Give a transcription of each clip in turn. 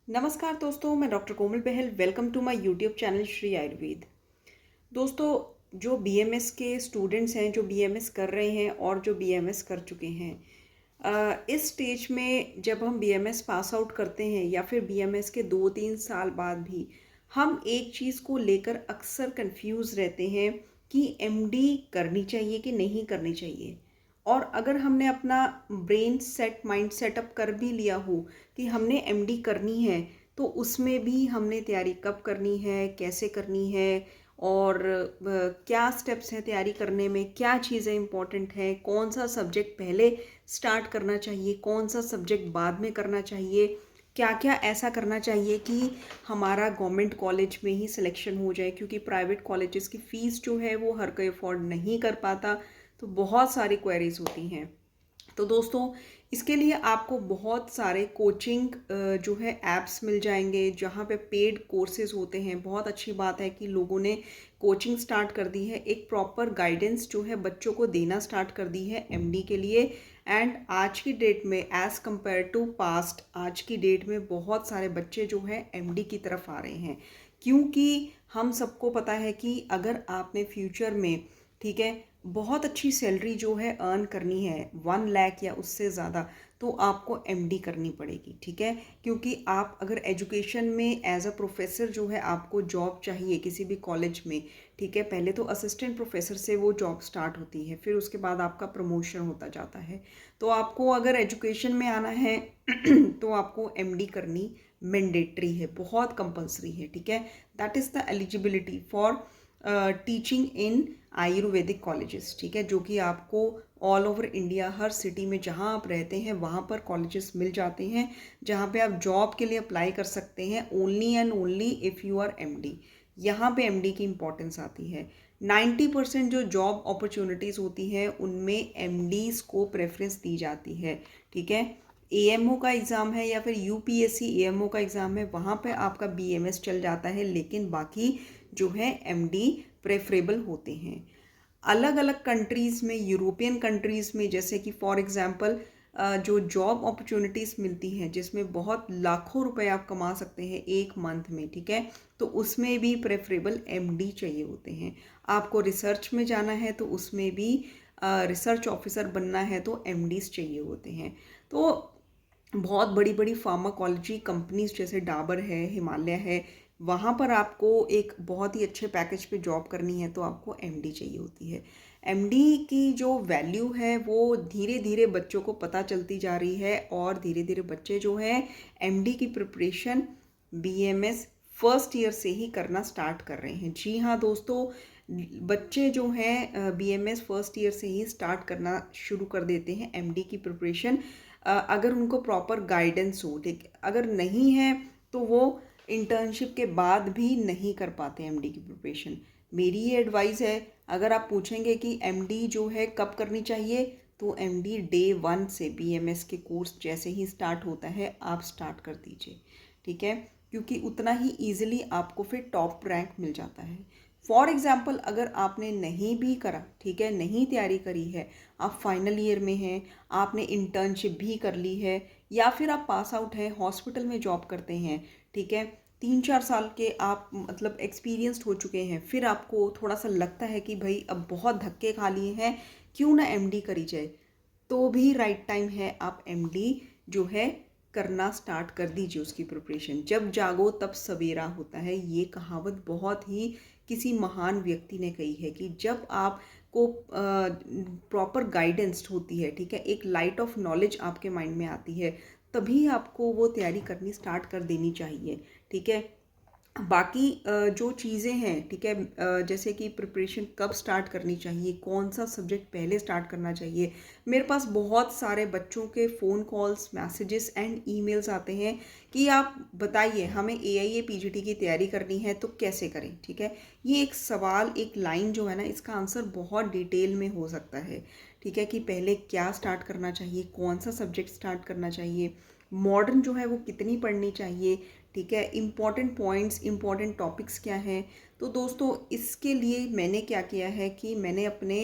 नमस्कार दोस्तों, मैं doctor Komal Bahl. Welcome to my YouTube channel Shri Ayurveda. दोस्तों, जो बीएमएस के स्टूडेंट्स हैं, जो बीएमएस कर रहे हैं और जो बीएमएस कर चुके हैं, इस स्टेज में जब हम बीएमएस पास आउट करते हैं या फिर बीएमएस के 2-3 साल बाद भी हम एक चीज़ को लेकर अक्सर कंफ्यूज रहते हैं कि एमडी करनी चाहिए कि नहीं करनी चाहिए। और अगर हमने अपना ब्रेन सेट माइंड सेटअप कर भी लिया हो कि हमने एमडी करनी है, तो उसमें भी हमने तैयारी कब करनी है, कैसे करनी है और क्या स्टेप्स हैं तैयारी करने में, क्या चीज़ें इंपॉर्टेंट हैं, कौन सा सब्जेक्ट पहले स्टार्ट करना चाहिए, कौन सा सब्जेक्ट बाद में करना चाहिए, क्या क्या ऐसा करना चाहिए कि हमारा गवर्नमेंट कॉलेज में ही सिलेक्शन हो जाए, क्योंकि प्राइवेट कॉलेजेस की फ़ीस जो है वो हर कोई अफोर्ड नहीं कर पाता। तो बहुत सारी क्वेरीज होती हैं। तो दोस्तों, इसके लिए आपको बहुत सारे कोचिंग जो है ऐप्स मिल जाएंगे जहाँ पे पेड कोर्सेज होते हैं। बहुत अच्छी बात है कि लोगों ने कोचिंग स्टार्ट कर दी है, एक प्रॉपर गाइडेंस जो है बच्चों को देना स्टार्ट कर दी है एमडी के लिए। एंड आज की डेट में एज़ कंपेयर टू पास्ट, आज की डेट में बहुत सारे बच्चे जो है एमडी की तरफ आ रहे हैं, क्योंकि हम सबको पता है कि अगर आपने फ्यूचर में, ठीक है, बहुत अच्छी सैलरी जो है अर्न करनी है, 1 लाख या उससे ज़्यादा, तो आपको एमडी करनी पड़ेगी। ठीक है, क्योंकि आप अगर एजुकेशन में एज अ प्रोफेसर जो है आपको जॉब चाहिए किसी भी कॉलेज में, ठीक है, पहले तो असिस्टेंट प्रोफेसर से वो जॉब स्टार्ट होती है, फिर उसके बाद आपका प्रमोशन होता जाता है। तो आपको अगर एजुकेशन में आना है तो आपको एमडी करनी मैंडेटरी है, बहुत कंपलसरी है। ठीक है, that is the eligibility for teaching in Ayurvedic colleges. ठीक है, जो कि आपको ऑल ओवर इंडिया हर सिटी में जहां आप रहते हैं वहां पर कॉलेजेस मिल जाते हैं, जहां पे आप जॉब के लिए अप्लाई कर सकते हैं, only and only if you are MD. यहाँ पे एमडी की इम्पोर्टेंस आती है। 90% जो जॉब अपॉर्चुनिटीज़ होती हैं उनमें एमडीज़ को प्रेफरेंस दी जाती है। ठीक है, एएमओ का एग्ज़ाम है या फिर यूपीएससी एएमओ का एग्ज़ाम है, वहाँ पे आपका बीएमएस चल जाता है, लेकिन बाकी जो है एमडी प्रेफरेबल होते हैं। अलग अलग कंट्रीज़ में, यूरोपियन कंट्रीज़ में, जैसे कि फॉर एग्जांपल जो जॉब अपॉर्चुनिटीज़ मिलती हैं जिसमें बहुत लाखों रुपए आप कमा सकते हैं एक मंथ में, ठीक है, तो उसमें भी प्रेफरेबल एमडी चाहिए होते हैं। आपको रिसर्च में जाना है तो उसमें भी रिसर्च ऑफिसर बनना है तो एमडीज चाहिए होते हैं। तो बहुत बड़ी बड़ी फार्माकोलॉजी कंपनीज जैसे डाबर है, हिमालय है, वहाँ पर आपको एक बहुत ही अच्छे पैकेज पे जॉब करनी है तो आपको एमडी चाहिए होती है। एमडी की जो वैल्यू है वो धीरे धीरे बच्चों को पता चलती जा रही है और धीरे धीरे बच्चे जो हैं एमडी की प्रिपरेशन बीएमएस फर्स्ट ईयर से ही करना स्टार्ट कर रहे हैं। जी हाँ दोस्तों, बच्चे जो हैं बीएमएस फर्स्ट ईयर से ही स्टार्ट करना शुरू कर देते हैं एमडी की प्रिपरेशन, अगर उनको प्रॉपर गाइडेंस हो। ठीक, अगर नहीं है तो वो इंटर्नशिप के बाद भी नहीं कर पाते एमडी की प्रिपरेशन। मेरी ये एडवाइस है, अगर आप पूछेंगे कि एमडी जो है कब करनी चाहिए, तो एमडी डे 1 से बीएमएस के कोर्स जैसे ही स्टार्ट होता है आप स्टार्ट कर दीजिए। ठीक है, क्योंकि उतना ही ईजिली आपको फिर टॉप रैंक मिल जाता है। फॉर एग्जाम्पल, अगर आपने नहीं भी करा, ठीक है, नहीं तैयारी करी है, आप फाइनल ईयर में हैं, आपने इंटर्नशिप भी कर ली है या फिर आप पास आउट हैं, हॉस्पिटल में जॉब करते हैं, ठीक है, 3-4 साल के आप मतलब एक्सपीरियंस्ड हो चुके हैं, फिर आपको थोड़ा सा लगता है कि भाई अब बहुत धक्के खा लिए हैं, क्यों ना एमडी करी जाए, तो भी राइट टाइम है, आप एमडी जो है करना स्टार्ट कर दीजिए। उसकी प्रिपरेशन, जब जागो तब सवेरा होता है, ये कहावत बहुत ही किसी महान व्यक्ति ने कही है कि जब आपको प्रॉपर गाइडेंस होती है, ठीक है, एक लाइट ऑफ नॉलेज आपके माइंड में आती है, तभी आपको वो तैयारी करनी स्टार्ट कर देनी चाहिए। ठीक है, बाकी जो चीज़ें हैं, ठीक है, जैसे कि प्रिपरेशन कब स्टार्ट करनी चाहिए, कौन सा सब्जेक्ट पहले स्टार्ट करना चाहिए, मेरे पास बहुत सारे बच्चों के phone calls, messages and emails आते हैं कि आप बताइए हमें एआईए पीजीटी की तैयारी करनी है तो कैसे करें। ठीक है, ये एक सवाल, एक लाइन जो है ना, इसका आंसर बहुत डिटेल में हो सकता है। ठीक है, कि पहले क्या स्टार्ट करना चाहिए, कौन सा सब्जेक्ट स्टार्ट करना चाहिए, मॉडर्न जो है वो कितनी पढ़नी चाहिए, ठीक है, इम्पॉर्टेंट पॉइंट्स, इम्पॉर्टेंट टॉपिक्स क्या हैं। तो दोस्तों, इसके लिए मैंने क्या किया है कि मैंने अपने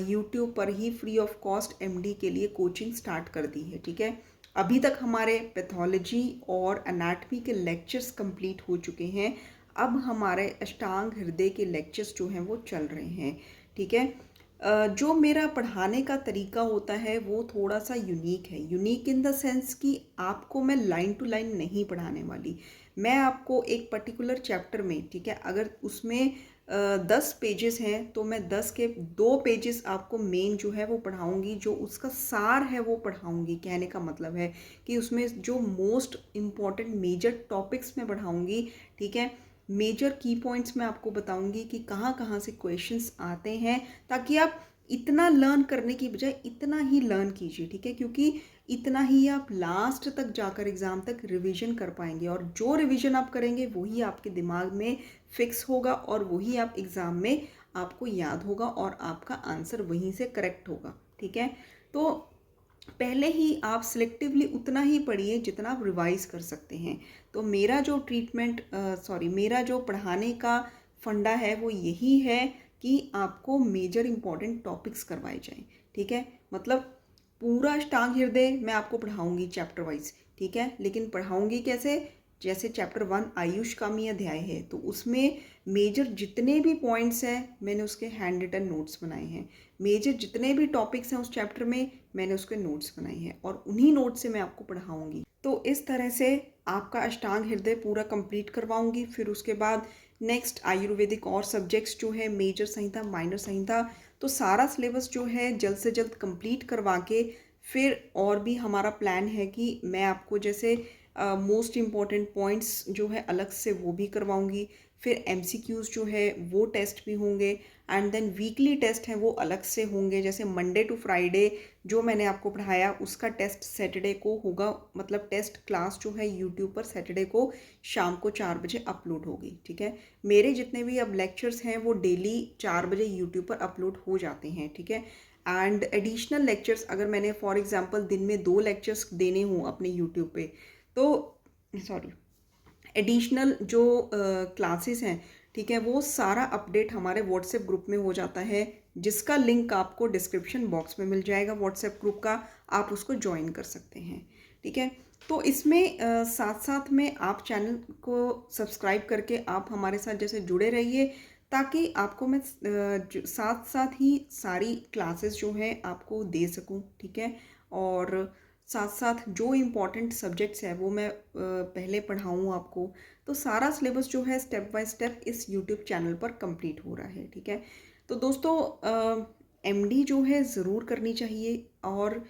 यूट्यूब पर ही फ्री ऑफ कॉस्ट एमडी के लिए कोचिंग स्टार्ट कर दी है। ठीक है, अभी तक हमारे पैथोलॉजी और एनाटमी के लेक्चर्स कंप्लीट हो चुके हैं। अब हमारे अष्टांग हृदय के लेक्चर्स जो हैं वो चल रहे हैं। ठीक है। जो मेरा पढ़ाने का तरीका होता है वो थोड़ा सा यूनिक है। यूनिक इन द सेंस कि आपको मैं लाइन टू लाइन नहीं पढ़ाने वाली। मैं आपको एक पर्टिकुलर चैप्टर में, ठीक है, अगर उसमें 10 पेजेस हैं तो मैं 10 के 2 पेजेस आपको मेन जो है वो पढ़ाऊंगी, जो उसका सार है वो पढ़ाऊंगी। कहने का मतलब है कि उसमें जो मोस्ट इम्पॉर्टेंट मेजर टॉपिक्स मैं पढ़ाऊंगी, ठीक है, मेजर की पॉइंट्स मैं आपको बताऊंगी कि कहाँ कहाँ से क्वेश्चंस आते हैं, ताकि आप इतना लर्न करने की बजाय इतना ही लर्न कीजिए। ठीक है, क्योंकि इतना ही आप लास्ट तक जाकर एग्ज़ाम तक रिवीजन कर पाएंगे, और जो रिवीजन आप करेंगे वही आपके दिमाग में फिक्स होगा और वही आप एग्ज़ाम में आपको याद होगा और आपका आंसर वहीं से करेक्ट होगा। ठीक है, तो पहले ही आप सिलेक्टिवली उतना ही पढ़िए जितना आप रिवाइज कर सकते हैं। तो मेरा जो मेरा जो पढ़ाने का फंडा है वो यही है कि आपको मेजर इंपॉर्टेंट टॉपिक्स करवाए जाएं। ठीक है, मतलब पूरा अष्टांग हृदय मैं आपको पढ़ाऊंगी चैप्टर वाइज। ठीक है, लेकिन पढ़ाऊंगी कैसे? जैसे चैप्टर 1 आयुष कामी अध्याय है, तो उसमें मेजर जितने भी पॉइंट्स हैं मैंने उसके हैंड रिटन नोट्स बनाए हैं। मेजर जितने भी टॉपिक्स हैं उस चैप्टर में मैंने उसके नोट्स बनाए हैं, और उन्हीं नोट्स से मैं आपको पढ़ाऊंगी। तो इस तरह से आपका अष्टांग हृदय पूरा कंप्लीट करवाऊंगी। फिर उसके बाद नेक्स्ट आयुर्वेदिक और सब्जेक्ट्स जो है, मेजर संहिता, माइनर संहिता, तो सारा सिलेबस जो है जल्द से जल्द कंप्लीट करवा के फिर और भी हमारा प्लान है कि मैं आपको जैसे मोस्ट इम्पॉर्टेंट पॉइंट्स जो है अलग से वो भी करवाऊंगी। फिर एमसीक्यूज़ जो है वो टेस्ट भी होंगे, एंड देन वीकली टेस्ट हैं वो अलग से होंगे। जैसे मंडे टू फ्राइडे जो मैंने आपको पढ़ाया उसका टेस्ट सैटरडे को होगा, मतलब टेस्ट क्लास जो है यूट्यूब पर सैटरडे को शाम को 4 बजे अपलोड होगी। ठीक है, मेरे जितने भी अब लेक्चर्स हैं वो डेली 4 बजे यूट्यूब पर अपलोड हो जाते हैं। ठीक है, एंड एडिशनल लेक्चर्स अगर मैंने फॉर एग्जांपल दिन में 2 लेक्चर्स देने हों अपने यूट्यूब पे, तो एडिशनल जो क्लासेस हैं, ठीक है, वो सारा अपडेट हमारे व्हाट्सएप ग्रुप में हो जाता है, जिसका लिंक आपको डिस्क्रिप्शन बॉक्स में मिल जाएगा व्हाट्सएप ग्रुप का। आप उसको ज्वाइन कर सकते हैं। ठीक है, तो इसमें साथ साथ में आप चैनल को सब्सक्राइब करके आप हमारे साथ जैसे जुड़े रहिए, ताकि आपको मैं साथ साथ ही सारी क्लासेस जो है आपको दे सकूं। ठीक है, और साथ साथ जो इम्पॉर्टेंट सब्जेक्ट्स है वो मैं पहले पढ़ाऊँ आपको। तो सारा सिलेबस जो है स्टेप बाय स्टेप इस यूट्यूब चैनल पर कंप्लीट हो रहा है। ठीक है, तो दोस्तों एमडी जो है ज़रूर करनी चाहिए, और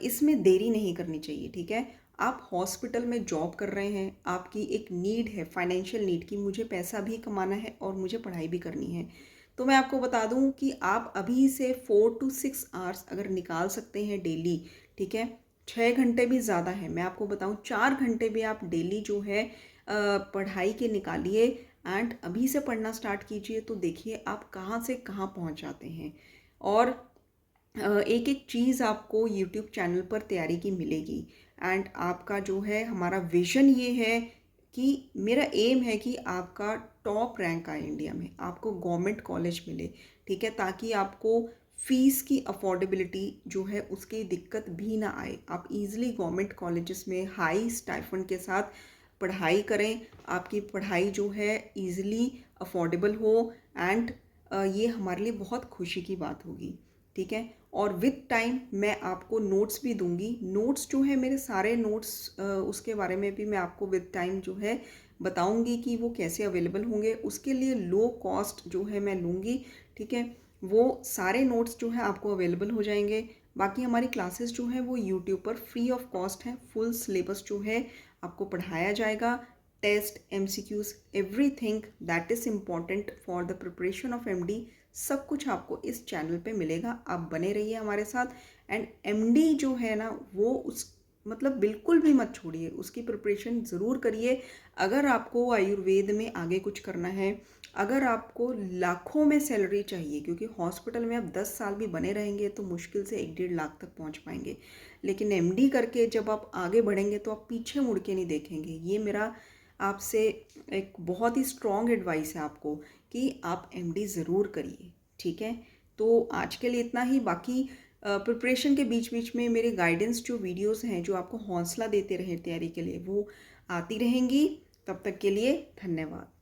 इसमें देरी नहीं करनी चाहिए। ठीक है, आप हॉस्पिटल में जॉब कर रहे हैं, आपकी एक नीड है, फाइनेंशियल नीड, कि मुझे पैसा भी कमाना है और मुझे पढ़ाई भी करनी है। तो मैं आपको बता दूं कि आप अभी से 4 to 6 आवर्स अगर निकाल सकते हैं डेली, ठीक है, 6 घंटे भी ज़्यादा है, मैं आपको बताऊं 4 घंटे भी आप डेली जो है पढ़ाई के निकालिए, एंड अभी से पढ़ना स्टार्ट कीजिए, तो देखिए आप कहाँ से कहाँ पहुँच जाते हैं। और एक एक चीज़ आपको यूट्यूब चैनल पर तैयारी की मिलेगी। एंड आपका जो है, हमारा विजन ये है कि मेरा एम है कि आपका टॉप रैंक आए इंडिया में, आपको गवर्नमेंट कॉलेज मिले। ठीक है, ताकि आपको फ़ीस की अफोर्डेबिलिटी जो है उसकी दिक्कत भी ना आए, आप इजीली गवर्नमेंट कॉलेजेस में हाई स्टाइफंड के साथ पढ़ाई करें, आपकी पढ़ाई जो है इजीली अफोर्डेबल हो, एंड ये हमारे लिए बहुत खुशी की बात होगी। ठीक है, और विद टाइम मैं आपको नोट्स भी दूंगी। नोट्स जो है मेरे सारे नोट्स, उसके बारे में भी मैं आपको विद टाइम जो है बताऊंगी कि वो कैसे अवेलेबल होंगे। उसके लिए लो कॉस्ट जो है मैं लूँगी। ठीक है, वो सारे नोट्स जो है आपको अवेलेबल हो जाएंगे। बाकी हमारी क्लासेस जो है वो यूट्यूब पर फ्री ऑफ कॉस्ट है। फुल सिलेबस जो है आपको पढ़ाया जाएगा, test, MCQs, everything that is important for the preparation of MD, सब कुछ आपको इस चैनल पे मिलेगा। आप बने रहिए हमारे साथ। एंड एमडी जो है ना, वो उस मतलब बिल्कुल भी मत छोड़िए, उसकी प्रिपरेशन ज़रूर करिए। अगर आपको आयुर्वेद में आगे कुछ करना है, अगर आपको लाखों में सैलरी चाहिए, क्योंकि हॉस्पिटल में आप 10 साल भी बने रहेंगे तो मुश्किल से 1-1.5 लाख तक पहुंच पाएंगे, लेकिन एमडी करके जब आप आगे बढ़ेंगे तो आप पीछे मुड़ के नहीं देखेंगे। ये मेरा आपसे एक बहुत ही स्ट्रॉन्ग एडवाइस है आपको कि आप एमडी ज़रूर करिए। ठीक है, तो आज के लिए इतना ही। बाकी प्रिपरेशन के बीच बीच में मेरे गाइडेंस जो वीडियोस हैं जो आपको हौसला देते रहे तैयारी के लिए, वो आती रहेंगी। तब तक के लिए धन्यवाद।